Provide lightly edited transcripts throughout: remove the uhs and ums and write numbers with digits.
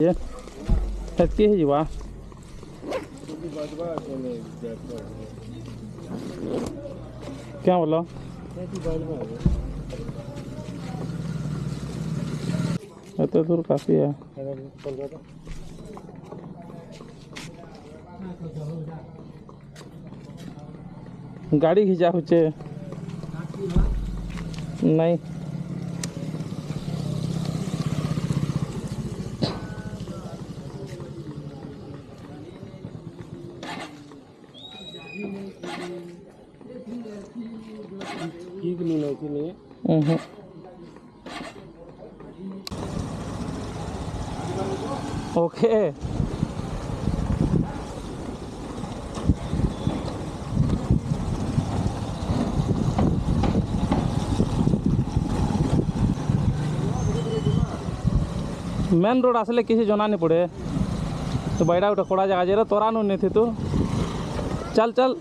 ହେତ୍କି ହେଇଯିବା क्या बोलो तो दूर काफ़ी है गाड़ी खिंचा हुए नहीं ओके मेन रोड आसले किसी जना नहीं पड़े तो बैठा उठा कोड़ा जगह जे तोरा नहीं थे तू चल चल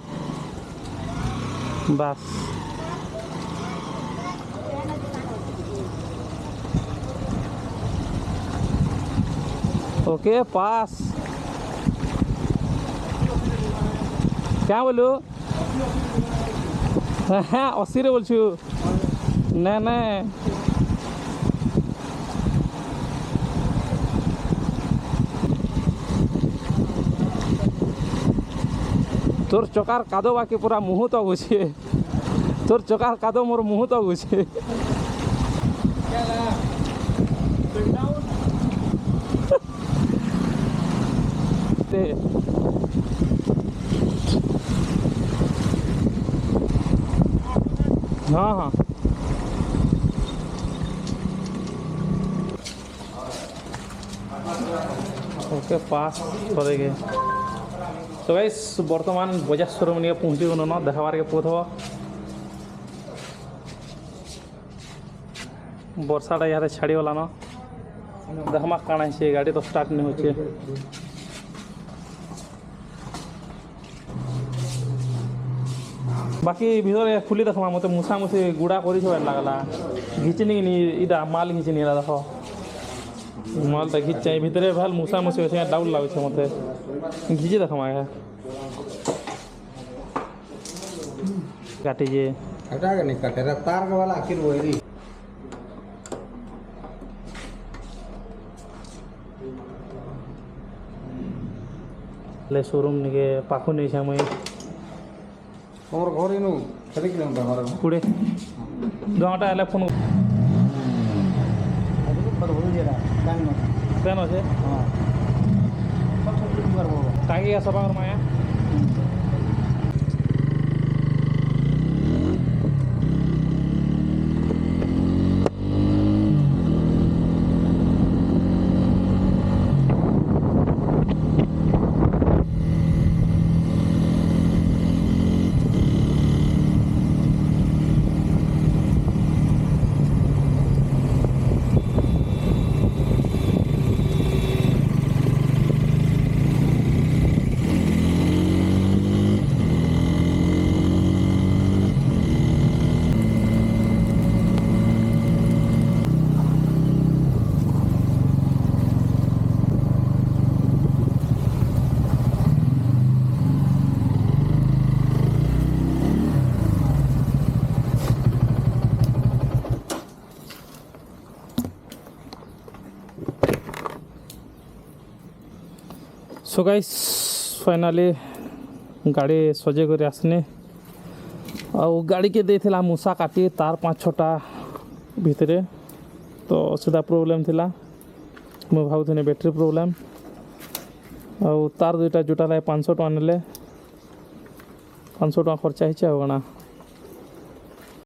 बस ओके पास क्या बोलू हाँ 80 रे बोल छू नहीं नहीं तोर चकार कादो बाकी पूरा मुँह तो गुछे तोर चकार कादो मोर मुँह तो गुछे हाँ हाँ ओके पास करेंगे तो गाइस बर्तमान बजार शोरूम नहीं पहुँची गल न देखाबार के पुथ वर्षाटा यहाँ छाड़ीगला न देखमा काण है गाड़ी तो स्टार्ट नहीं होचे बाकी भीतर खुली देखमा मत मुसा मुसी गुड़ा कर लगला घिचनी इटा माल घिचनी देख माल तो घिच भितर भल मुसा मुसी अच्छे डाउट लगे मत घिची देखमा है काटिजे तार वाला आखिर वही ले शोरूम निके पाखु नहीं छे मुई तमर घर इनु केते किलोमीटर हमारा कुड़े गाँवटा हेल्ले फोन पेन अच्छे टाँगी सफा कर माया सो गाइस फाइनाली गाड़ी सजे कर आसने आउ गाड़ी के देथिला मूसा काटी तार 5-6टा भितरे तो सीधा प्रोब्लेम थिला मु भावुथि बैटरी प्रोब्लेम आउ तार 2टा जुटा 500 टका नेले 500 टका खर्चा होना